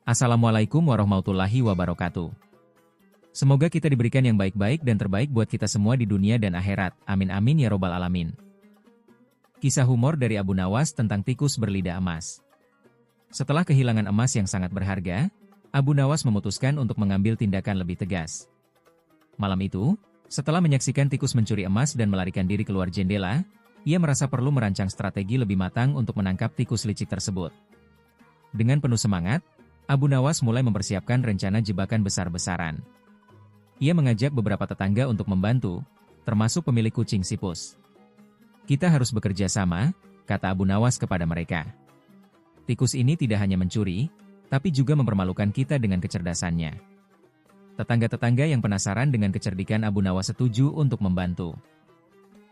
Assalamualaikum warahmatullahi wabarakatuh. Semoga kita diberikan yang baik-baik dan terbaik buat kita semua di dunia dan akhirat. Amin amin ya robbal alamin. Kisah humor dari Abu Nawas tentang tikus berlidah emas. Setelah kehilangan emas yang sangat berharga, Abu Nawas memutuskan untuk mengambil tindakan lebih tegas. Malam itu, setelah menyaksikan tikus mencuri emas dan melarikan diri keluar jendela, ia merasa perlu merancang strategi lebih matang untuk menangkap tikus licik tersebut. Dengan penuh semangat, Abu Nawas mulai mempersiapkan rencana jebakan besar-besaran. Ia mengajak beberapa tetangga untuk membantu, termasuk pemilik kucing Sipus. "Kita harus bekerja sama," kata Abu Nawas kepada mereka. "Tikus ini tidak hanya mencuri, tapi juga mempermalukan kita dengan kecerdasannya." Tetangga-tetangga yang penasaran dengan kecerdikan Abu Nawas setuju untuk membantu.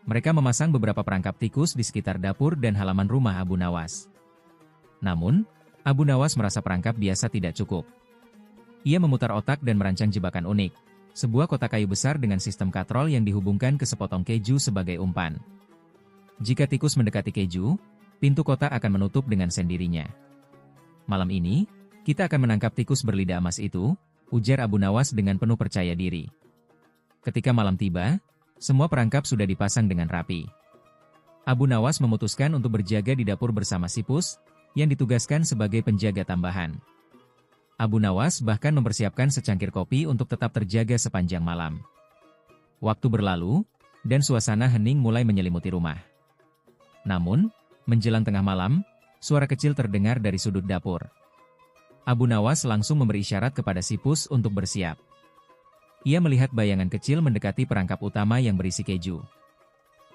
Mereka memasang beberapa perangkap tikus di sekitar dapur dan halaman rumah Abu Nawas. Namun, Abu Nawas merasa perangkap biasa tidak cukup. Ia memutar otak dan merancang jebakan unik, sebuah kotak kayu besar dengan sistem katrol yang dihubungkan ke sepotong keju sebagai umpan. Jika tikus mendekati keju, pintu kotak akan menutup dengan sendirinya. "Malam ini, kita akan menangkap tikus berlidah emas itu," ujar Abu Nawas dengan penuh percaya diri. Ketika malam tiba, semua perangkap sudah dipasang dengan rapi. Abu Nawas memutuskan untuk berjaga di dapur bersama Sipus, yang ditugaskan sebagai penjaga tambahan. Abu Nawas bahkan mempersiapkan secangkir kopi untuk tetap terjaga sepanjang malam. Waktu berlalu, dan suasana hening mulai menyelimuti rumah. Namun, menjelang tengah malam, suara kecil terdengar dari sudut dapur. Abu Nawas langsung memberi isyarat kepada Sipus untuk bersiap. Ia melihat bayangan kecil mendekati perangkap utama yang berisi keju.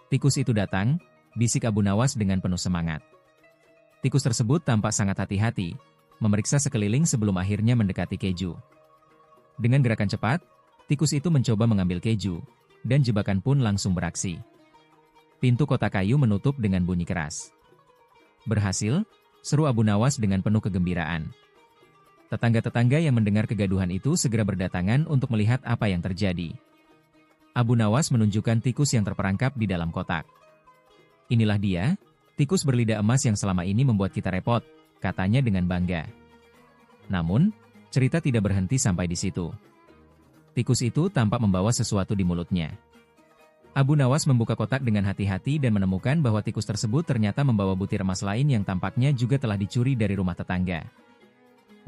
"Tikus itu datang," bisik Abu Nawas dengan penuh semangat. Tikus tersebut tampak sangat hati-hati, memeriksa sekeliling sebelum akhirnya mendekati keju. Dengan gerakan cepat, tikus itu mencoba mengambil keju, dan jebakan pun langsung beraksi. Pintu kotak kayu menutup dengan bunyi keras. "Berhasil," seru Abu Nawas dengan penuh kegembiraan. Tetangga-tetangga yang mendengar kegaduhan itu segera berdatangan untuk melihat apa yang terjadi. Abu Nawas menunjukkan tikus yang terperangkap di dalam kotak. "Inilah dia, tikus berlidah emas yang selama ini membuat kita repot," katanya dengan bangga. Namun, cerita tidak berhenti sampai di situ. Tikus itu tampak membawa sesuatu di mulutnya. Abu Nawas membuka kotak dengan hati-hati dan menemukan bahwa tikus tersebut ternyata membawa butir emas lain yang tampaknya juga telah dicuri dari rumah tetangga.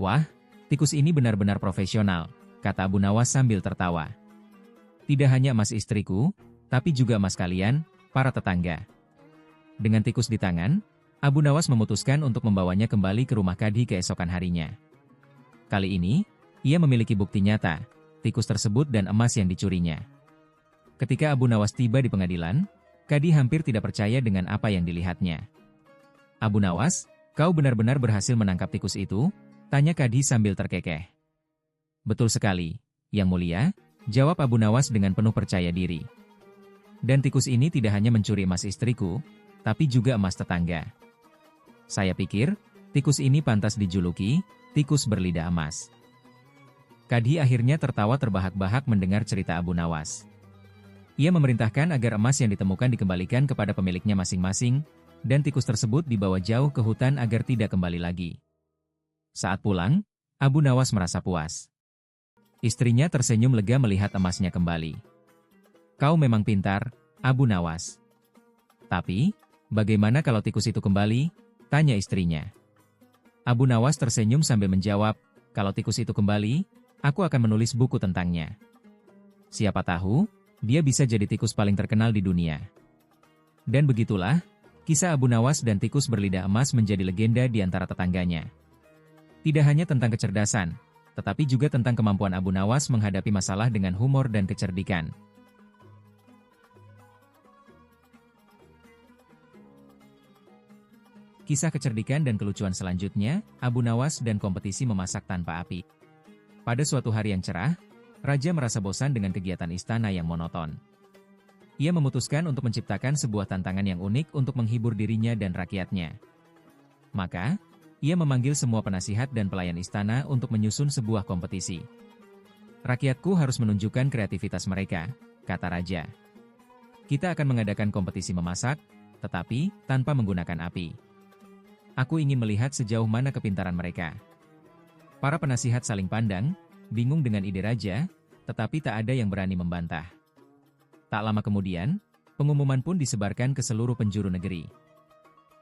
"Wah, tikus ini benar-benar profesional," kata Abu Nawas sambil tertawa. "Tidak hanya emas istriku, tapi juga emas kalian, para tetangga." Dengan tikus di tangan, Abu Nawas memutuskan untuk membawanya kembali ke rumah Kadi keesokan harinya. Kali ini, ia memiliki bukti nyata, tikus tersebut dan emas yang dicurinya. Ketika Abu Nawas tiba di pengadilan, Kadi hampir tidak percaya dengan apa yang dilihatnya. "Abu Nawas, kau benar-benar berhasil menangkap tikus itu?" tanya Kadi sambil terkekeh. "Betul sekali, Yang Mulia," jawab Abu Nawas dengan penuh percaya diri. "Dan tikus ini tidak hanya mencuri emas istriku, tapi juga emas tetangga. Saya pikir, tikus ini pantas dijuluki tikus berlidah emas." Kadi akhirnya tertawa terbahak-bahak mendengar cerita Abu Nawas. Ia memerintahkan agar emas yang ditemukan dikembalikan kepada pemiliknya masing-masing, dan tikus tersebut dibawa jauh ke hutan agar tidak kembali lagi. Saat pulang, Abu Nawas merasa puas. Istrinya tersenyum lega melihat emasnya kembali. "Kau memang pintar, Abu Nawas. Tapi, bagaimana kalau tikus itu kembali?" tanya istrinya. Abu Nawas tersenyum sambil menjawab, "Kalau tikus itu kembali, aku akan menulis buku tentangnya. Siapa tahu, dia bisa jadi tikus paling terkenal di dunia." Dan begitulah, kisah Abu Nawas dan tikus berlidah emas menjadi legenda di antara tetangganya. Tidak hanya tentang kecerdasan, tetapi juga tentang kemampuan Abu Nawas menghadapi masalah dengan humor dan kecerdikan. Kisah kecerdikan dan kelucuan selanjutnya, Abu Nawas dan kompetisi memasak tanpa api. Pada suatu hari yang cerah, Raja merasa bosan dengan kegiatan istana yang monoton. Ia memutuskan untuk menciptakan sebuah tantangan yang unik untuk menghibur dirinya dan rakyatnya. Maka, ia memanggil semua penasihat dan pelayan istana untuk menyusun sebuah kompetisi. "Rakyatku harus menunjukkan kreativitas mereka," kata Raja. "Kita akan mengadakan kompetisi memasak, tetapi tanpa menggunakan api. Aku ingin melihat sejauh mana kepintaran mereka." Para penasihat saling pandang, bingung dengan ide raja, tetapi tak ada yang berani membantah. Tak lama kemudian, pengumuman pun disebarkan ke seluruh penjuru negeri.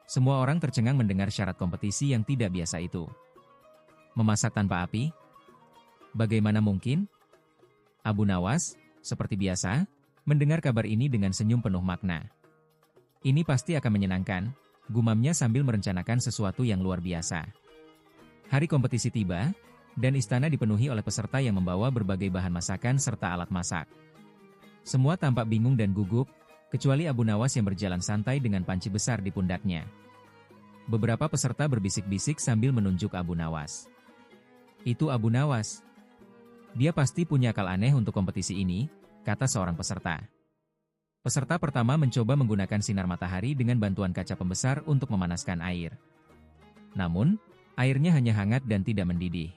Semua orang tercengang mendengar syarat kompetisi yang tidak biasa itu. Memasak tanpa api? Bagaimana mungkin? Abu Nawas, seperti biasa, mendengar kabar ini dengan senyum penuh makna. Ini pasti akan menyenangkan, gumamnya sambil merencanakan sesuatu yang luar biasa. Hari kompetisi tiba, dan istana dipenuhi oleh peserta yang membawa berbagai bahan masakan serta alat masak. Semua tampak bingung dan gugup, kecuali Abu Nawas yang berjalan santai dengan panci besar di pundaknya. Beberapa peserta berbisik-bisik sambil menunjuk Abu Nawas. Itu Abu Nawas. Dia pasti punya akal aneh untuk kompetisi ini, kata seorang peserta. Peserta pertama mencoba menggunakan sinar matahari dengan bantuan kaca pembesar untuk memanaskan air. Namun, airnya hanya hangat dan tidak mendidih.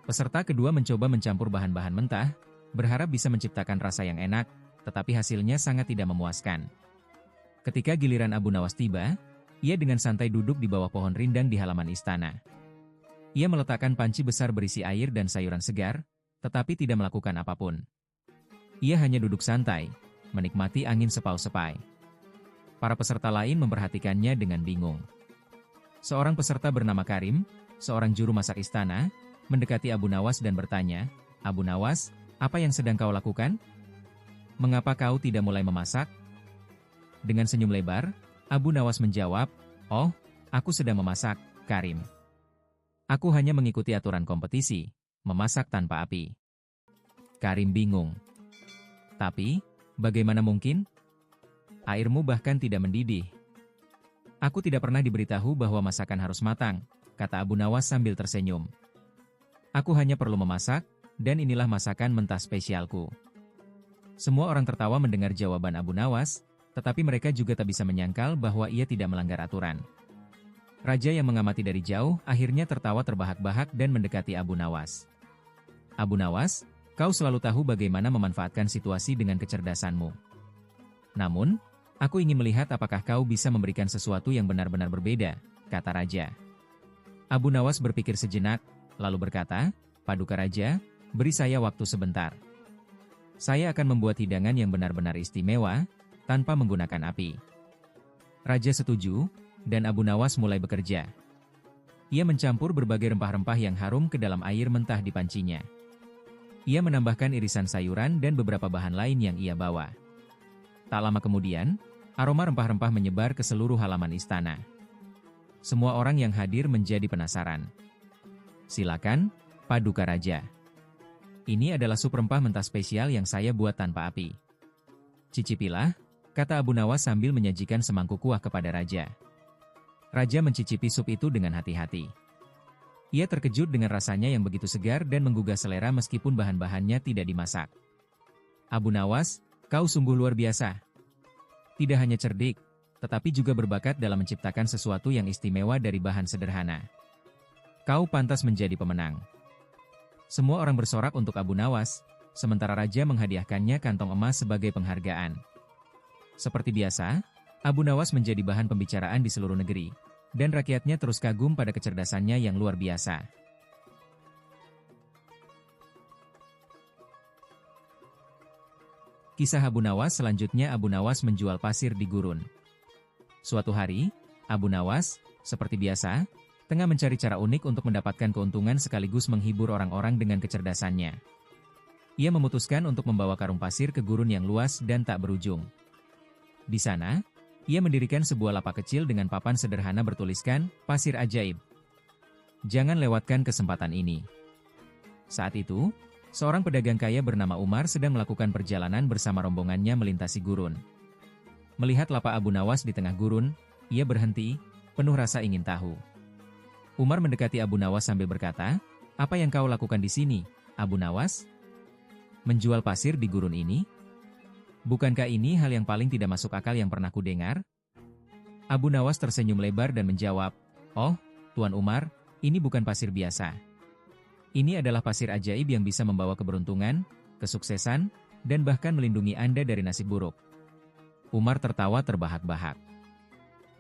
Peserta kedua mencoba mencampur bahan-bahan mentah, berharap bisa menciptakan rasa yang enak, tetapi hasilnya sangat tidak memuaskan. Ketika giliran Abu Nawas tiba, ia dengan santai duduk di bawah pohon rindang di halaman istana. Ia meletakkan panci besar berisi air dan sayuran segar, tetapi tidak melakukan apapun. Ia hanya duduk santai, menikmati angin sepau-sepai. Para peserta lain memperhatikannya dengan bingung. Seorang peserta bernama Karim, seorang juru masak istana, mendekati Abu Nawas dan bertanya, "Abu Nawas, apa yang sedang kau lakukan? Mengapa kau tidak mulai memasak?" Dengan senyum lebar, Abu Nawas menjawab, "Oh, aku sedang memasak, Karim. Aku hanya mengikuti aturan kompetisi, memasak tanpa api." Karim bingung. "Tapi, bagaimana mungkin? Airmu bahkan tidak mendidih." "Aku tidak pernah diberitahu bahwa masakan harus matang," kata Abu Nawas sambil tersenyum. "Aku hanya perlu memasak, dan inilah masakan mentah spesialku." Semua orang tertawa mendengar jawaban Abu Nawas, tetapi mereka juga tak bisa menyangkal bahwa ia tidak melanggar aturan. Raja yang mengamati dari jauh akhirnya tertawa terbahak-bahak dan mendekati Abu Nawas. "Abu Nawas, kau selalu tahu bagaimana memanfaatkan situasi dengan kecerdasanmu. Namun, aku ingin melihat apakah kau bisa memberikan sesuatu yang benar-benar berbeda," kata raja. Abu Nawas berpikir sejenak, lalu berkata, "Paduka Raja, beri saya waktu sebentar. Saya akan membuat hidangan yang benar-benar istimewa, tanpa menggunakan api." Raja setuju, dan Abu Nawas mulai bekerja. Ia mencampur berbagai rempah-rempah yang harum ke dalam air mentah di pancinya. Ia menambahkan irisan sayuran dan beberapa bahan lain yang ia bawa. Tak lama kemudian, aroma rempah-rempah menyebar ke seluruh halaman istana. Semua orang yang hadir menjadi penasaran. "Silakan, Paduka Raja. Ini adalah sup rempah mentah spesial yang saya buat tanpa api. Cicipilah," kata Abu Nawas sambil menyajikan semangkuk kuah kepada raja. Raja mencicipi sup itu dengan hati-hati. Ia terkejut dengan rasanya yang begitu segar dan menggugah selera meskipun bahan-bahannya tidak dimasak. "Abu Nawas, kau sungguh luar biasa. Tidak hanya cerdik, tetapi juga berbakat dalam menciptakan sesuatu yang istimewa dari bahan sederhana. Kau pantas menjadi pemenang." Semua orang bersorak untuk Abu Nawas, sementara raja menghadiahkannya kantong emas sebagai penghargaan. Seperti biasa, Abu Nawas menjadi bahan pembicaraan di seluruh negeri, dan rakyatnya terus kagum pada kecerdasannya yang luar biasa. Kisah Abu Nawas selanjutnya. Abu Nawas menjual pasir di gurun. Suatu hari, Abu Nawas, seperti biasa, tengah mencari cara unik untuk mendapatkan keuntungan sekaligus menghibur orang-orang dengan kecerdasannya. Ia memutuskan untuk membawa karung pasir ke gurun yang luas dan tak berujung. Di sana, ia mendirikan sebuah lapak kecil dengan papan sederhana bertuliskan, "Pasir Ajaib. Jangan lewatkan kesempatan ini." Saat itu, seorang pedagang kaya bernama Umar sedang melakukan perjalanan bersama rombongannya melintasi gurun. Melihat lapak Abu Nawas di tengah gurun, ia berhenti, penuh rasa ingin tahu. Umar mendekati Abu Nawas sambil berkata, "Apa yang kau lakukan di sini, Abu Nawas? Menjual pasir di gurun ini? Bukankah ini hal yang paling tidak masuk akal yang pernah kudengar?" Abu Nawas tersenyum lebar dan menjawab, "Oh, Tuan Umar, ini bukan pasir biasa. Ini adalah pasir ajaib yang bisa membawa keberuntungan, kesuksesan, dan bahkan melindungi Anda dari nasib buruk." Umar tertawa terbahak-bahak.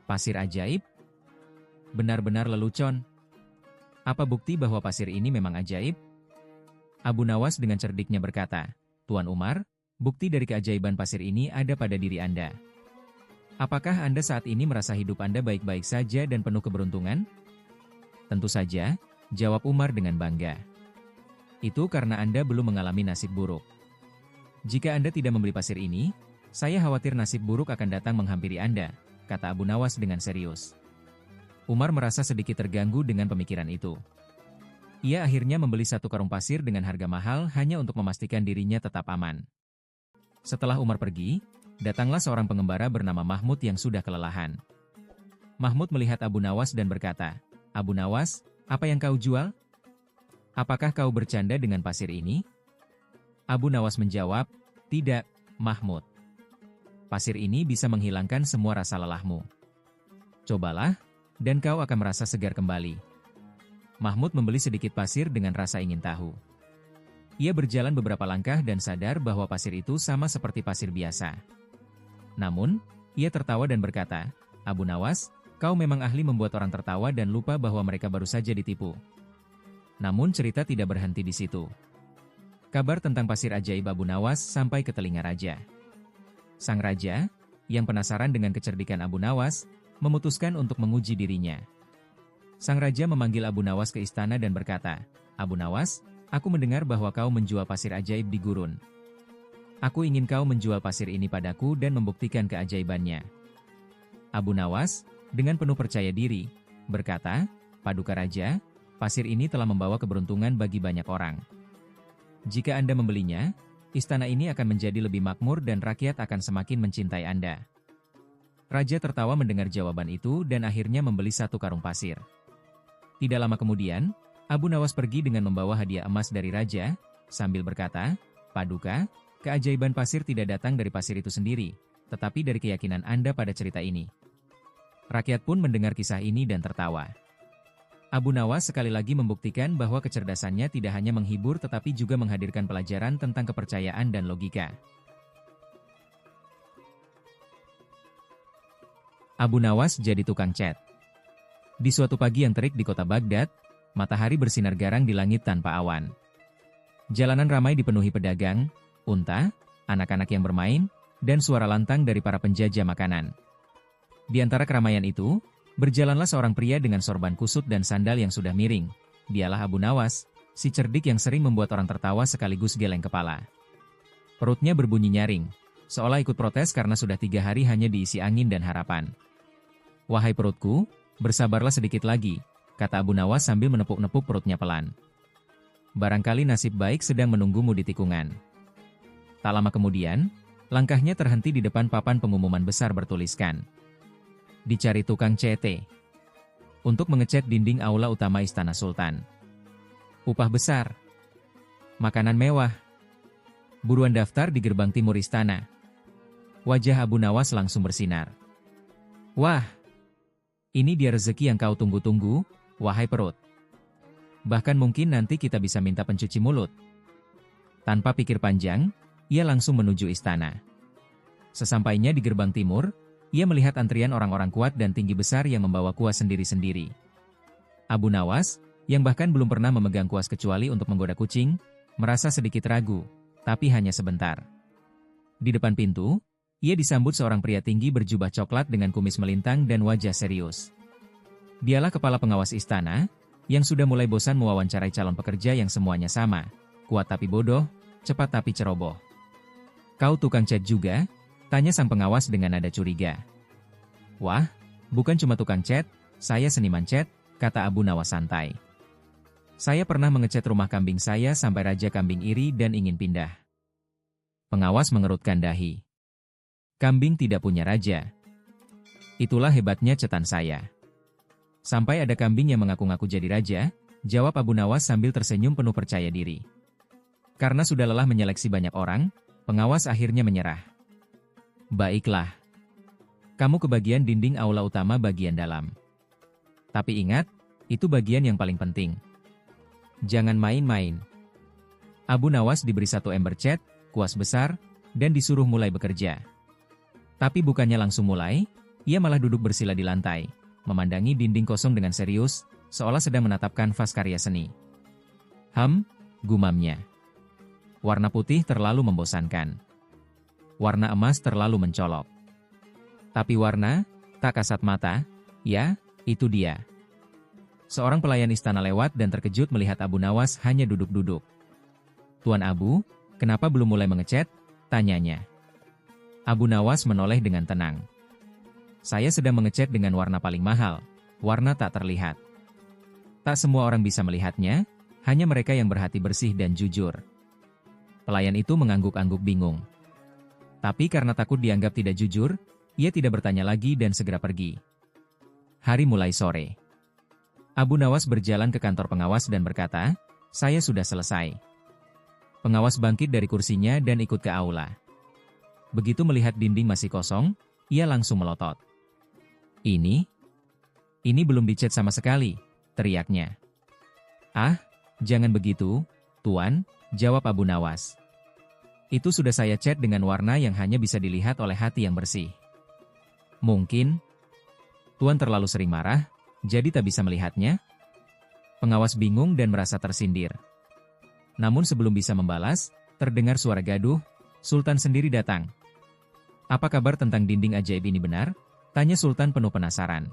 "Pasir ajaib? Benar-benar lelucon. Apa bukti bahwa pasir ini memang ajaib? Abu Nawas dengan cerdiknya berkata, Tuan Umar, bukti dari keajaiban pasir ini ada pada diri Anda. Apakah Anda saat ini merasa hidup Anda baik-baik saja dan penuh keberuntungan? Tentu saja, jawab Umar dengan bangga. Itu karena Anda belum mengalami nasib buruk. Jika Anda tidak membeli pasir ini, saya khawatir nasib buruk akan datang menghampiri Anda, kata Abu Nawas dengan serius. Umar merasa sedikit terganggu dengan pemikiran itu. Ia akhirnya membeli 1 karung pasir dengan harga mahal hanya untuk memastikan dirinya tetap aman. Setelah Umar pergi, datanglah seorang pengembara bernama Mahmud yang sudah kelelahan. Mahmud melihat Abu Nawas dan berkata, Abu Nawas, apa yang kau jual? Apakah kau bercanda dengan pasir ini? Abu Nawas menjawab, tidak, Mahmud. Pasir ini bisa menghilangkan semua rasa lelahmu. Cobalah, dan kau akan merasa segar kembali. Mahmud membeli sedikit pasir dengan rasa ingin tahu. Ia berjalan beberapa langkah dan sadar bahwa pasir itu sama seperti pasir biasa. Namun, ia tertawa dan berkata, Abu Nawas, kau memang ahli membuat orang tertawa dan lupa bahwa mereka baru saja ditipu. Namun cerita tidak berhenti di situ. Kabar tentang pasir ajaib Abu Nawas sampai ke telinga raja. Sang raja, yang penasaran dengan kecerdikan Abu Nawas, memutuskan untuk menguji dirinya. Sang raja memanggil Abu Nawas ke istana dan berkata, Abu Nawas, aku mendengar bahwa kau menjual pasir ajaib di gurun. Aku ingin kau menjual pasir ini padaku dan membuktikan keajaibannya. Abu Nawas, dengan penuh percaya diri, berkata, Paduka Raja, pasir ini telah membawa keberuntungan bagi banyak orang. Jika Anda membelinya, istana ini akan menjadi lebih makmur dan rakyat akan semakin mencintai Anda. Raja tertawa mendengar jawaban itu dan akhirnya membeli 1 karung pasir. Tidak lama kemudian, Abu Nawas pergi dengan membawa hadiah emas dari raja, sambil berkata, Paduka, keajaiban pasir tidak datang dari pasir itu sendiri, tetapi dari keyakinan Anda pada cerita ini. Rakyat pun mendengar kisah ini dan tertawa. Abu Nawas sekali lagi membuktikan bahwa kecerdasannya tidak hanya menghibur tetapi juga menghadirkan pelajaran tentang kepercayaan dan logika. Abu Nawas jadi tukang cat. Di suatu pagi yang terik di kota Baghdad, matahari bersinar garang di langit tanpa awan. Jalanan ramai dipenuhi pedagang, unta, anak-anak yang bermain, dan suara lantang dari para penjajah makanan. Di antara keramaian itu, berjalanlah seorang pria dengan sorban kusut dan sandal yang sudah miring. Dialah Abu Nawas, si cerdik yang sering membuat orang tertawa sekaligus geleng kepala. Perutnya berbunyi nyaring, seolah ikut protes karena sudah 3 hari hanya diisi angin dan harapan. Wahai perutku, bersabarlah sedikit lagi, kata Abu Nawas sambil menepuk-nepuk perutnya pelan. Barangkali nasib baik sedang menunggumu di tikungan. Tak lama kemudian, langkahnya terhenti di depan papan pengumuman besar bertuliskan, dicari tukang CT untuk mengecat dinding aula utama Istana Sultan. Upah besar, makanan mewah, buruan daftar di gerbang timur istana. Wajah Abu Nawas langsung bersinar. Wah, ini dia rezeki yang kau tunggu-tunggu, wahai perut. Bahkan mungkin nanti kita bisa minta pencuci mulut. Tanpa pikir panjang, ia langsung menuju istana. Sesampainya di gerbang timur, ia melihat antrian orang-orang kuat dan tinggi besar yang membawa kuas sendiri-sendiri. Abu Nawas, yang bahkan belum pernah memegang kuas kecuali untuk menggoda kucing, merasa sedikit ragu, tapi hanya sebentar. Di depan pintu, ia disambut seorang pria tinggi berjubah coklat dengan kumis melintang dan wajah serius. Dialah kepala pengawas istana, yang sudah mulai bosan mewawancarai calon pekerja yang semuanya sama, kuat tapi bodoh, cepat tapi ceroboh. Kau tukang cat juga? Tanya sang pengawas dengan nada curiga. Wah, bukan cuma tukang cat, saya seniman cat, kata Abu Nawas santai. Saya pernah mengecat rumah kambing saya sampai Raja Kambing iri dan ingin pindah. Pengawas mengerutkan dahi. Kambing tidak punya raja. Itulah hebatnya cetan saya. Sampai ada kambing yang mengaku-ngaku jadi raja, jawab Abu Nawas sambil tersenyum penuh percaya diri. Karena sudah lelah menyeleksi banyak orang, pengawas akhirnya menyerah. Baiklah. Kamu ke bagian dinding aula utama bagian dalam. Tapi ingat, itu bagian yang paling penting. Jangan main-main. Abu Nawas diberi 1 ember cat, kuas besar, dan disuruh mulai bekerja. Tapi bukannya langsung mulai, ia malah duduk bersila di lantai, memandangi dinding kosong dengan serius, seolah sedang menatapkan vas karya seni. Gumamnya. Warna putih terlalu membosankan. Warna emas terlalu mencolok. Tapi warna, tak kasat mata, ya, itu dia. Seorang pelayan istana lewat dan terkejut melihat Abu Nawas hanya duduk-duduk. "Tuan Abu, kenapa belum mulai mengecat?" tanyanya. Abu Nawas menoleh dengan tenang. "Saya sedang mengecat dengan warna paling mahal, warna tak terlihat. Tak semua orang bisa melihatnya, hanya mereka yang berhati bersih dan jujur." Pelayan itu mengangguk-angguk bingung. Tapi karena takut dianggap tidak jujur, ia tidak bertanya lagi dan segera pergi. Hari mulai sore. Abu Nawas berjalan ke kantor pengawas dan berkata, "Saya sudah selesai." Pengawas bangkit dari kursinya dan ikut ke aula. Begitu melihat dinding masih kosong, ia langsung melotot. Ini belum dicat sama sekali," teriaknya. "Ah, jangan begitu, Tuan," jawab Abu Nawas. "Itu sudah saya cat dengan warna yang hanya bisa dilihat oleh hati yang bersih." "Mungkin Tuan terlalu sering marah, jadi tak bisa melihatnya?" Pengawas bingung dan merasa tersindir. Namun sebelum bisa membalas, terdengar suara gaduh, Sultan sendiri datang. "Apa kabar tentang dinding ajaib ini benar?" tanya Sultan penuh penasaran.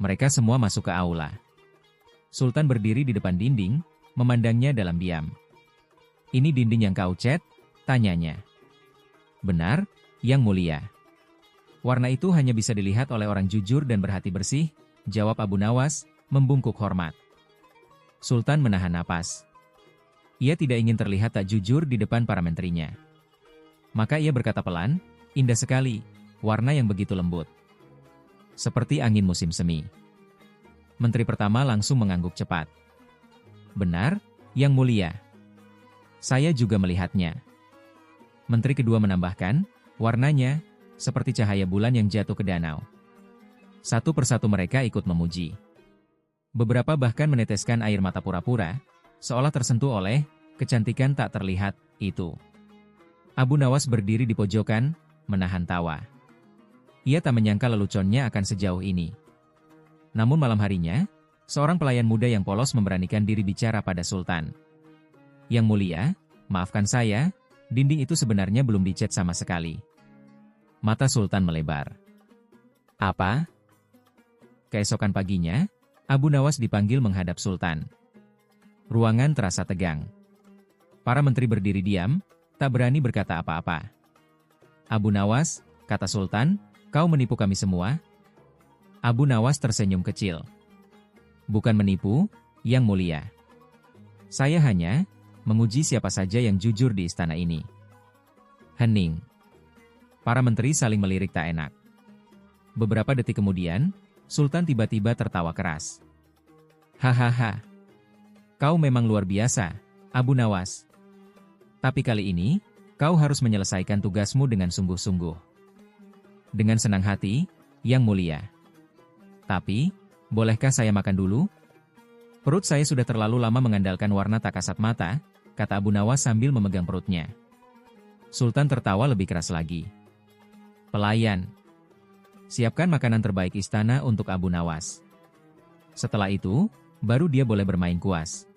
Mereka semua masuk ke aula. Sultan berdiri di depan dinding, memandangnya dalam diam. "Ini dinding yang kau cat?" tanyanya. "Benar, Yang Mulia. Warna itu hanya bisa dilihat oleh orang jujur dan berhati bersih," jawab Abu Nawas, membungkuk hormat. Sultan menahan napas. Ia tidak ingin terlihat tak jujur di depan para menterinya. Maka ia berkata pelan, "Indah sekali, warna yang begitu lembut. Seperti angin musim semi." Menteri pertama langsung mengangguk cepat. "Benar, Yang Mulia. Saya juga melihatnya." Menteri kedua menambahkan, "Warnanya seperti cahaya bulan yang jatuh ke danau." Satu persatu mereka ikut memuji. Beberapa bahkan meneteskan air mata pura-pura, seolah tersentuh oleh kecantikan tak terlihat itu. Abu Nawas berdiri di pojokan, menahan tawa. Ia tak menyangka leluconnya akan sejauh ini. Namun malam harinya, seorang pelayan muda yang polos memberanikan diri bicara pada Sultan. "Yang Mulia, maafkan saya, dinding itu sebenarnya belum dicat sama sekali." Mata Sultan melebar. "Apa?" Keesokan paginya, Abu Nawas dipanggil menghadap Sultan. Ruangan terasa tegang. Para menteri berdiri diam, tak berani berkata apa-apa. "Abu Nawas," kata Sultan, "kau menipu kami semua?" Abu Nawas tersenyum kecil. "Bukan menipu, Yang Mulia. Saya hanya menguji siapa saja yang jujur di istana ini." Hening. Para menteri saling melirik tak enak. Beberapa detik kemudian, Sultan tiba-tiba tertawa keras. "Hahaha. Kau memang luar biasa, Abu Nawas. Tapi kali ini, kau harus menyelesaikan tugasmu dengan sungguh-sungguh." "Dengan senang hati, Yang Mulia. Tapi, bolehkah saya makan dulu? Perut saya sudah terlalu lama mengandalkan warna tak kasat mata," kata Abu Nawas sambil memegang perutnya. Sultan tertawa lebih keras lagi. "Pelayan, siapkan makanan terbaik istana untuk Abu Nawas. Setelah itu, baru dia boleh bermain kuas."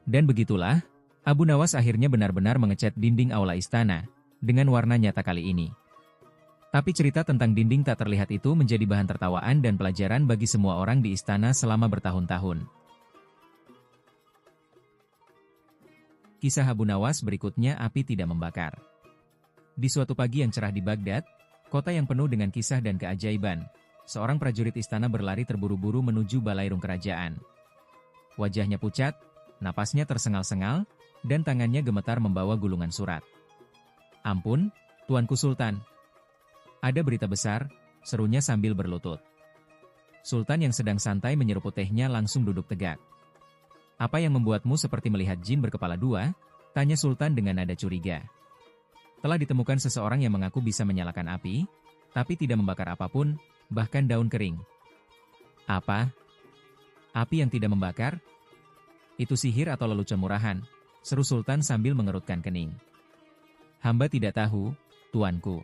Dan begitulah, Abu Nawas akhirnya benar-benar mengecat dinding aula istana, dengan warna nyata kali ini. Tapi cerita tentang dinding tak terlihat itu menjadi bahan tertawaan dan pelajaran bagi semua orang di istana selama bertahun-tahun. Kisah Abu Nawas berikutnya, api tidak membakar. Di suatu pagi yang cerah di Baghdad, kota yang penuh dengan kisah dan keajaiban, seorang prajurit istana berlari terburu-buru menuju balairung kerajaan. Wajahnya pucat, napasnya tersengal-sengal, dan tangannya gemetar membawa gulungan surat. "Ampun, Tuanku Sultan. Ada berita besar," serunya sambil berlutut. Sultan yang sedang santai menyeruput tehnya langsung duduk tegak. "Apa yang membuatmu seperti melihat jin berkepala dua?" tanya Sultan dengan nada curiga. "Telah ditemukan seseorang yang mengaku bisa menyalakan api, tapi tidak membakar apapun, bahkan daun kering." "Apa? Api yang tidak membakar? Itu sihir atau lelucon murahan?" seru Sultan sambil mengerutkan kening. "Hamba tidak tahu, Tuanku.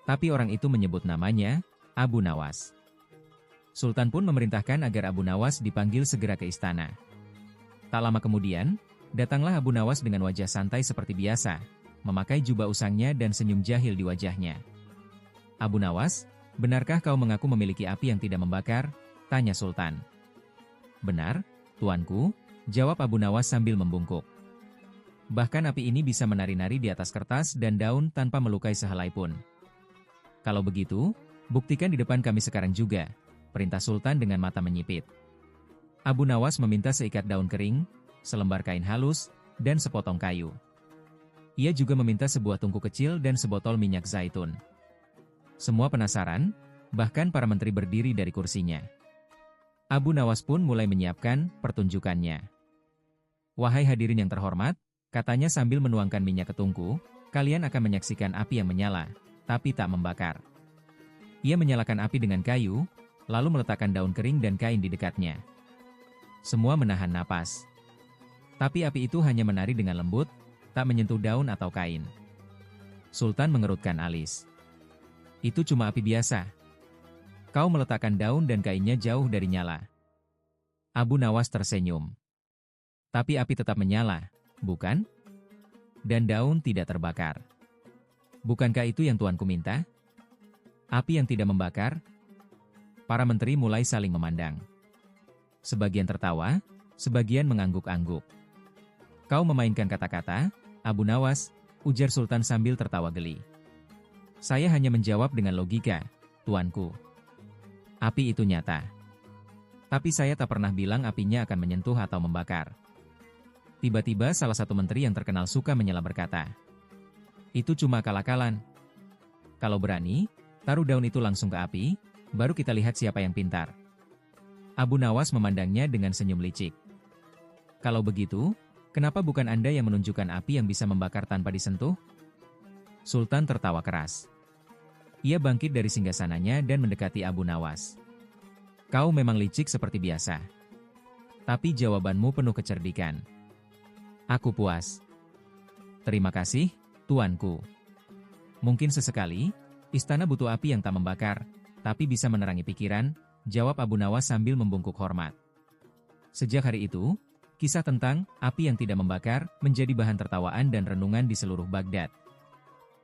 Tapi orang itu menyebut namanya Abu Nawas." Sultan pun memerintahkan agar Abu Nawas dipanggil segera ke istana. Tak lama kemudian, datanglah Abu Nawas dengan wajah santai seperti biasa, memakai jubah usangnya dan senyum jahil di wajahnya. "Abu Nawas, benarkah kau mengaku memiliki api yang tidak membakar?" tanya Sultan. "Benar, tuanku," jawab Abu Nawas sambil membungkuk. "Bahkan api ini bisa menari-nari di atas kertas dan daun tanpa melukai sehelai pun." "Kalau begitu, buktikan di depan kami sekarang juga," perintah Sultan dengan mata menyipit. Abu Nawas meminta seikat daun kering, selembar kain halus, dan sepotong kayu. Ia juga meminta sebuah tungku kecil dan sebotol minyak zaitun. Semua penasaran, bahkan para menteri berdiri dari kursinya. Abu Nawas pun mulai menyiapkan pertunjukannya. "Wahai hadirin yang terhormat," katanya sambil menuangkan minyak ke tungku, "kalian akan menyaksikan api yang menyala, tapi tak membakar." Ia menyalakan api dengan kayu, lalu meletakkan daun kering dan kain di dekatnya. Semua menahan napas. Tapi api itu hanya menari dengan lembut, tak menyentuh daun atau kain. Sultan mengerutkan alis. "Itu cuma api biasa. Kau meletakkan daun dan kainnya jauh dari nyala." Abu Nawas tersenyum. "Tapi api tetap menyala, bukan? Dan daun tidak terbakar. Bukankah itu yang tuanku minta? Api yang tidak membakar?" Para menteri mulai saling memandang. Sebagian tertawa, sebagian mengangguk-angguk. "Kau memainkan kata-kata, Abu Nawas," ujar Sultan sambil tertawa geli. "Saya hanya menjawab dengan logika, tuanku. Api itu nyata. Tapi saya tak pernah bilang apinya akan menyentuh atau membakar." Tiba-tiba salah satu menteri yang terkenal suka menyela berkata, "Itu cuma akal-akalan. Kalau berani, taruh daun itu langsung ke api, baru kita lihat siapa yang pintar." Abu Nawas memandangnya dengan senyum licik. "Kalau begitu, kenapa bukan Anda yang menunjukkan api yang bisa membakar tanpa disentuh?" Sultan tertawa keras. Ia bangkit dari singgasananya dan mendekati Abu Nawas. "Kau memang licik seperti biasa. Tapi jawabanmu penuh kecerdikan. Aku puas. Terima kasih, tuanku. Mungkin sesekali, istana butuh api yang tak membakar, tapi bisa menerangi pikiran," jawab Abu Nawas sambil membungkuk hormat. Sejak hari itu, kisah tentang api yang tidak membakar menjadi bahan tertawaan dan renungan di seluruh Baghdad.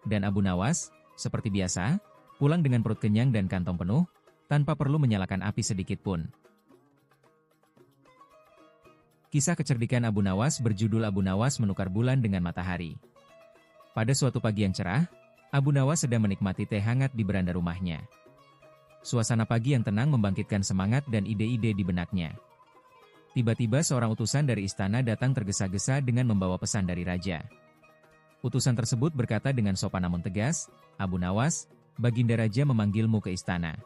Dan Abu Nawas, seperti biasa, pulang dengan perut kenyang dan kantong penuh, tanpa perlu menyalakan api sedikit pun. Kisah kecerdikan Abu Nawas berjudul Abu Nawas Menukar Bulan dengan Matahari. Pada suatu pagi yang cerah, Abu Nawas sedang menikmati teh hangat di beranda rumahnya. Suasana pagi yang tenang membangkitkan semangat dan ide-ide di benaknya. Tiba-tiba seorang utusan dari istana datang tergesa-gesa dengan membawa pesan dari raja. Utusan tersebut berkata dengan sopan namun tegas, "Abu Nawas, Baginda Raja memanggilmu ke istana.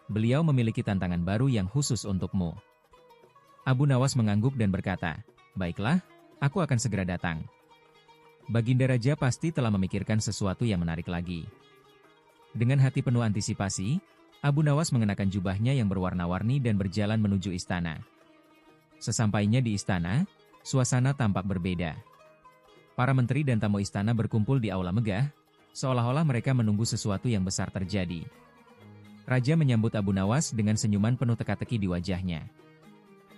Beliau memiliki tantangan baru yang khusus untukmu." Abu Nawas mengangguk dan berkata, "Baiklah, aku akan segera datang." Baginda Raja pasti telah memikirkan sesuatu yang menarik lagi. Dengan hati penuh antisipasi, Abu Nawas mengenakan jubahnya yang berwarna-warni dan berjalan menuju istana. Sesampainya di istana, suasana tampak berbeda. Para menteri dan tamu istana berkumpul di aula megah, seolah-olah mereka menunggu sesuatu yang besar terjadi. Raja menyambut Abu Nawas dengan senyuman penuh teka-teki di wajahnya.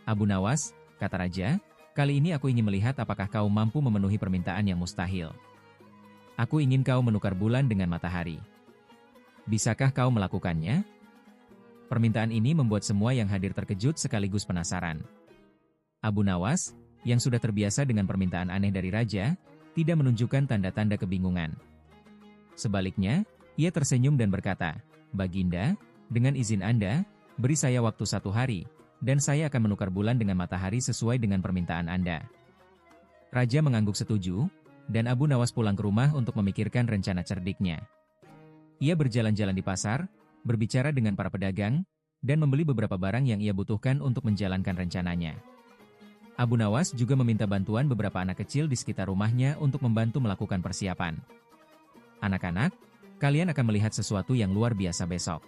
"Abu Nawas," kata Raja, "kali ini aku ingin melihat apakah kau mampu memenuhi permintaan yang mustahil. Aku ingin kau menukar bulan dengan matahari. Bisakah kau melakukannya?" Permintaan ini membuat semua yang hadir terkejut sekaligus penasaran. Abu Nawas, yang sudah terbiasa dengan permintaan aneh dari Raja, tidak menunjukkan tanda-tanda kebingungan. Sebaliknya, ia tersenyum dan berkata, "Baginda, dengan izin Anda, beri saya waktu 1 hari, dan saya akan menukar bulan dengan matahari sesuai dengan permintaan Anda." Raja mengangguk setuju, dan Abu Nawas pulang ke rumah untuk memikirkan rencana cerdiknya. Ia berjalan-jalan di pasar, berbicara dengan para pedagang, dan membeli beberapa barang yang ia butuhkan untuk menjalankan rencananya. Abu Nawas juga meminta bantuan beberapa anak kecil di sekitar rumahnya untuk membantu melakukan persiapan. "Anak-anak, kalian akan melihat sesuatu yang luar biasa besok.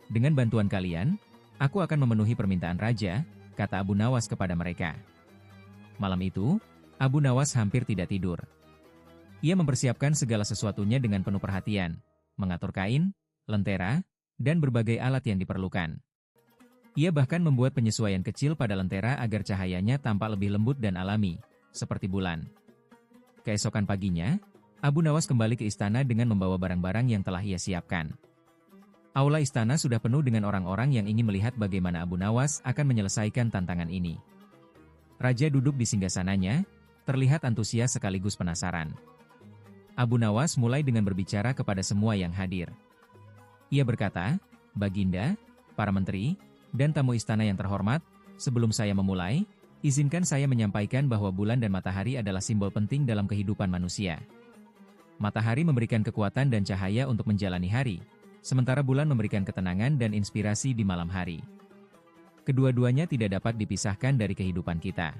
Dengan bantuan kalian, aku akan memenuhi permintaan Raja," kata Abu Nawas kepada mereka. Malam itu, Abu Nawas hampir tidak tidur. Ia mempersiapkan segala sesuatunya dengan penuh perhatian, mengatur kain, lentera, dan berbagai alat yang diperlukan. Ia bahkan membuat penyesuaian kecil pada lentera agar cahayanya tampak lebih lembut dan alami, seperti bulan. Keesokan paginya, Abu Nawas kembali ke istana dengan membawa barang-barang yang telah ia siapkan. Aula istana sudah penuh dengan orang-orang yang ingin melihat bagaimana Abu Nawas akan menyelesaikan tantangan ini. Raja duduk di singgasananya, terlihat antusias sekaligus penasaran. Abu Nawas mulai dengan berbicara kepada semua yang hadir. Ia berkata, "Baginda, para menteri, dan tamu istana yang terhormat, sebelum saya memulai, izinkan saya menyampaikan bahwa bulan dan matahari adalah simbol penting dalam kehidupan manusia. Matahari memberikan kekuatan dan cahaya untuk menjalani hari, sementara bulan memberikan ketenangan dan inspirasi di malam hari. Kedua-duanya tidak dapat dipisahkan dari kehidupan kita."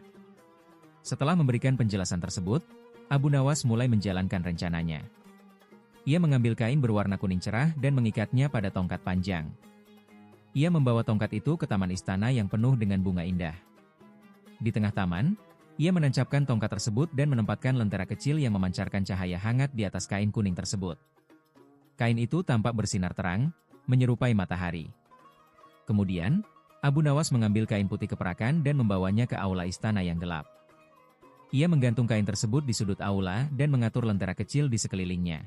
Setelah memberikan penjelasan tersebut, Abu Nawas mulai menjalankan rencananya. Ia mengambil kain berwarna kuning cerah dan mengikatnya pada tongkat panjang. Ia membawa tongkat itu ke taman istana yang penuh dengan bunga indah. Di tengah taman, ia menancapkan tongkat tersebut dan menempatkan lentera kecil yang memancarkan cahaya hangat di atas kain kuning tersebut. Kain itu tampak bersinar terang, menyerupai matahari. Kemudian, Abu Nawas mengambil kain putih keperakan dan membawanya ke aula istana yang gelap. Ia menggantung kain tersebut di sudut aula dan mengatur lentera kecil di sekelilingnya.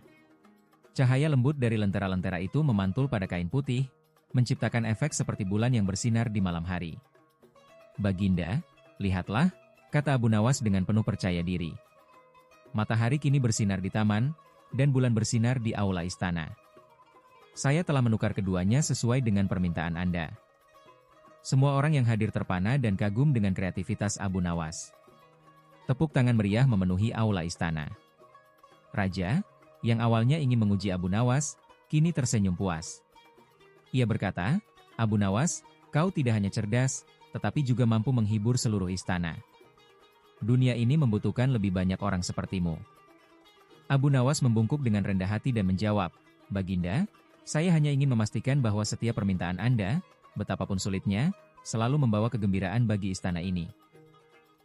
Cahaya lembut dari lentera-lentera itu memantul pada kain putih, menciptakan efek seperti bulan yang bersinar di malam hari. "Baginda, lihatlah," kata Abu Nawas dengan penuh percaya diri. "Matahari kini bersinar di taman, dan bulan bersinar di aula istana. Saya telah menukar keduanya sesuai dengan permintaan Anda." Semua orang yang hadir terpana dan kagum dengan kreativitas Abu Nawas. Tepuk tangan meriah memenuhi aula istana. Raja, yang awalnya ingin menguji Abu Nawas, kini tersenyum puas. Ia berkata, "Abu Nawas, kau tidak hanya cerdas, tetapi juga mampu menghibur seluruh istana. Dunia ini membutuhkan lebih banyak orang sepertimu." Abu Nawas membungkuk dengan rendah hati dan menjawab, "Baginda, saya hanya ingin memastikan bahwa setiap permintaan Anda, betapapun sulitnya, selalu membawa kegembiraan bagi istana ini."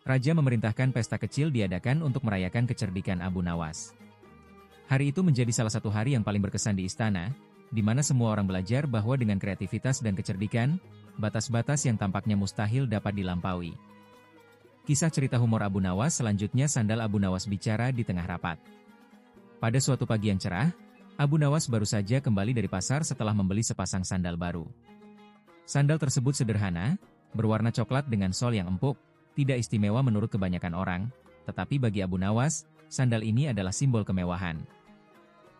Raja memerintahkan pesta kecil diadakan untuk merayakan kecerdikan Abu Nawas. Hari itu menjadi salah satu hari yang paling berkesan di istana, di mana semua orang belajar bahwa dengan kreativitas dan kecerdikan, batas-batas yang tampaknya mustahil dapat dilampaui. Kisah cerita humor Abu Nawas selanjutnya. Sandal Abu Nawas bicara di tengah rapat. Pada suatu pagi yang cerah, Abu Nawas baru saja kembali dari pasar setelah membeli sepasang sandal baru. Sandal tersebut sederhana, berwarna coklat dengan sol yang empuk, tidak istimewa menurut kebanyakan orang, tetapi bagi Abu Nawas, sandal ini adalah simbol kemewahan.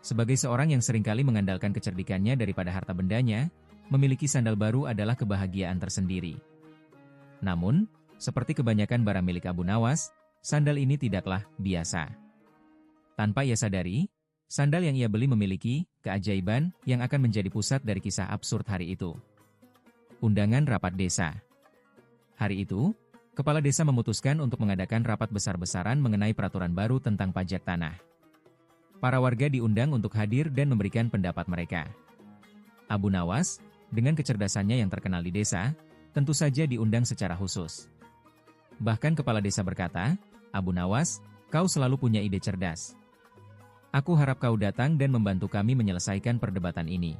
Sebagai seorang yang seringkali mengandalkan kecerdikannya daripada harta bendanya, memiliki sandal baru adalah kebahagiaan tersendiri. Namun, seperti kebanyakan barang milik Abu Nawas, sandal ini tidaklah biasa. Tanpa ia sadari, sandal yang ia beli memiliki keajaiban yang akan menjadi pusat dari kisah absurd hari itu. Undangan rapat desa. Hari itu, Kepala desa memutuskan untuk mengadakan rapat besar-besaran mengenai peraturan baru tentang pajak tanah. Para warga diundang untuk hadir dan memberikan pendapat mereka. Abu Nawas, dengan kecerdasannya yang terkenal di desa, tentu saja diundang secara khusus. Bahkan kepala desa berkata, "Abu Nawas, kau selalu punya ide cerdas. Aku harap kau datang dan membantu kami menyelesaikan perdebatan ini."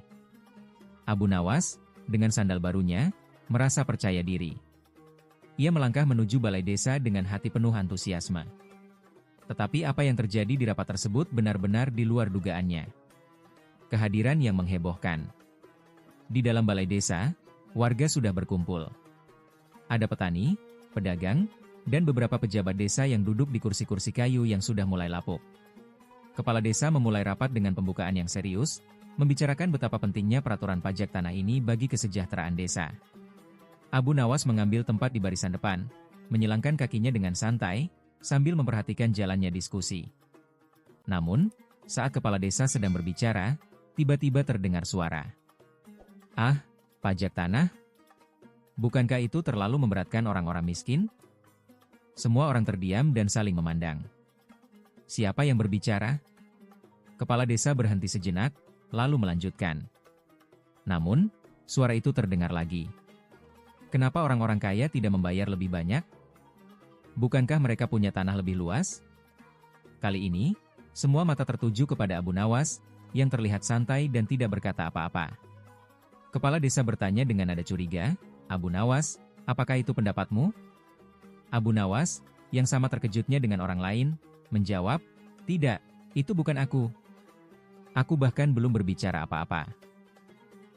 Abu Nawas, dengan sandal barunya, merasa percaya diri. Ia melangkah menuju balai desa dengan hati penuh antusiasme. Tetapi apa yang terjadi di rapat tersebut benar-benar di luar dugaannya. Kehadiran yang menghebohkan. Di dalam balai desa, warga sudah berkumpul. Ada petani, pedagang, dan beberapa pejabat desa yang duduk di kursi-kursi kayu yang sudah mulai lapuk. Kepala desa memulai rapat dengan pembukaan yang serius, membicarakan betapa pentingnya peraturan pajak tanah ini bagi kesejahteraan desa. Abu Nawas mengambil tempat di barisan depan, menyilangkan kakinya dengan santai, sambil memperhatikan jalannya diskusi. Namun, saat kepala desa sedang berbicara, tiba-tiba terdengar suara. "Ah, pajak tanah? Bukankah itu terlalu memberatkan orang-orang miskin?" Semua orang terdiam dan saling memandang. Siapa yang berbicara? Kepala desa berhenti sejenak, lalu melanjutkan. Namun, suara itu terdengar lagi. "Kenapa orang-orang kaya tidak membayar lebih banyak? Bukankah mereka punya tanah lebih luas?" Kali ini, semua mata tertuju kepada Abu Nawas, yang terlihat santai dan tidak berkata apa-apa. Kepala desa bertanya dengan nada curiga, Abu Nawas, apakah itu pendapatmu? Abu Nawas, yang sama terkejutnya dengan orang lain, menjawab, tidak, itu bukan aku. Aku bahkan belum berbicara apa-apa.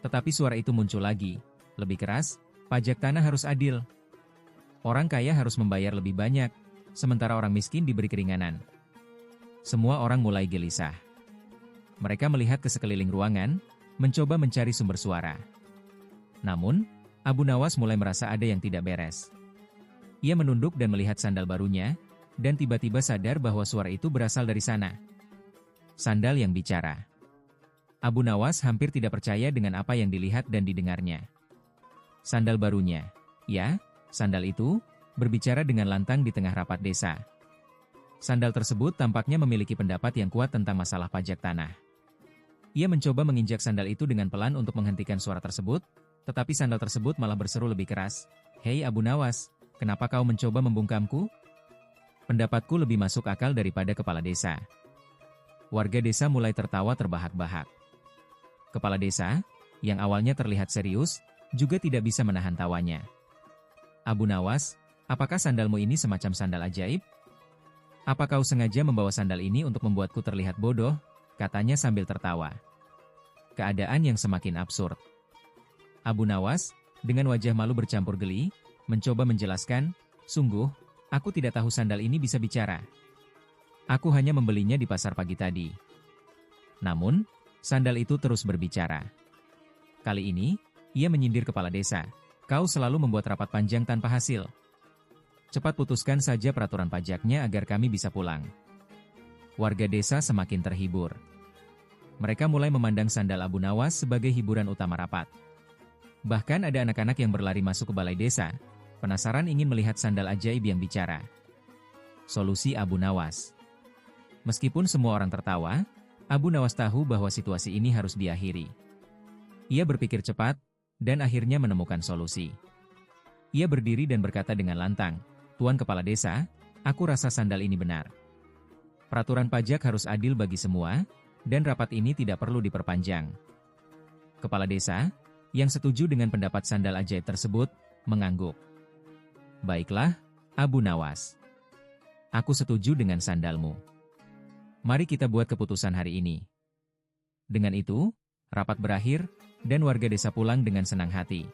Tetapi suara itu muncul lagi, lebih keras, pajak tanah harus adil. Orang kaya harus membayar lebih banyak, sementara orang miskin diberi keringanan. Semua orang mulai gelisah. Mereka melihat ke sekeliling ruangan, mencoba mencari sumber suara. Namun, Abu Nawas mulai merasa ada yang tidak beres. Ia menunduk dan melihat sandal barunya, dan tiba-tiba sadar bahwa suara itu berasal dari sana. Sandal yang bicara. Abu Nawas hampir tidak percaya dengan apa yang dilihat dan didengarnya. Sandal barunya, ya, sandal itu, berbicara dengan lantang di tengah rapat desa. Sandal tersebut tampaknya memiliki pendapat yang kuat tentang masalah pajak tanah. Ia mencoba menginjak sandal itu dengan pelan untuk menghentikan suara tersebut, tetapi sandal tersebut malah berseru lebih keras, "Hei Abu Nawas, kenapa kau mencoba membungkamku? Pendapatku lebih masuk akal daripada kepala desa." Warga desa mulai tertawa terbahak-bahak. Kepala desa, yang awalnya terlihat serius, juga tidak bisa menahan tawanya. "Abu Nawas, apakah sandalmu ini semacam sandal ajaib? Apa kau sengaja membawa sandal ini untuk membuatku terlihat bodoh?" katanya sambil tertawa. Keadaan yang semakin absurd. Abu Nawas, dengan wajah malu bercampur geli, mencoba menjelaskan, "Sungguh, aku tidak tahu sandal ini bisa bicara. Aku hanya membelinya di pasar pagi tadi." Namun, sandal itu terus berbicara. Kali ini, ia menyindir kepala desa, "Kau selalu membuat rapat panjang tanpa hasil. Cepat putuskan saja peraturan pajaknya agar kami bisa pulang." Warga desa semakin terhibur. Mereka mulai memandang sandal Abu Nawas sebagai hiburan utama rapat. Bahkan ada anak-anak yang berlari masuk ke balai desa, penasaran ingin melihat sandal ajaib yang bicara. Solusi Abu Nawas. Meskipun semua orang tertawa, Abu Nawas tahu bahwa situasi ini harus diakhiri. Ia berpikir cepat, dan akhirnya menemukan solusi. Ia berdiri dan berkata dengan lantang, "Tuan Kepala Desa, aku rasa sandal ini benar. Peraturan pajak harus adil bagi semua, dan rapat ini tidak perlu diperpanjang." Kepala desa, yang setuju dengan pendapat sandal ajaib tersebut, mengangguk. "Baiklah, Abu Nawas. Aku setuju dengan sandalmu. Mari kita buat keputusan hari ini." Dengan itu, rapat berakhir, dan warga desa pulang dengan senang hati.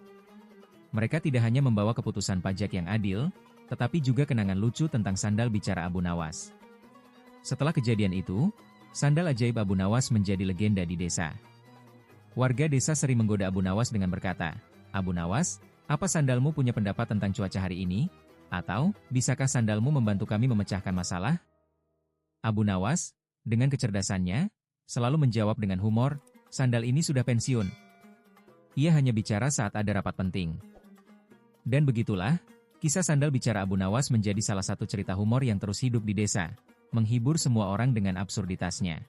Mereka tidak hanya membawa keputusan pajak yang adil, tetapi juga kenangan lucu tentang sandal bicara Abu Nawas. Setelah kejadian itu, sandal ajaib Abu Nawas menjadi legenda di desa. Warga desa sering menggoda Abu Nawas dengan berkata, "Abu Nawas, apa sandalmu punya pendapat tentang cuaca hari ini? Atau, bisakah sandalmu membantu kami memecahkan masalah?" Abu Nawas, dengan kecerdasannya, selalu menjawab dengan humor, "Sandal ini sudah pensiun. Ia hanya bicara saat ada rapat penting." Dan begitulah, kisah sandal bicara Abu Nawas menjadi salah satu cerita humor yang terus hidup di desa, menghibur semua orang dengan absurditasnya.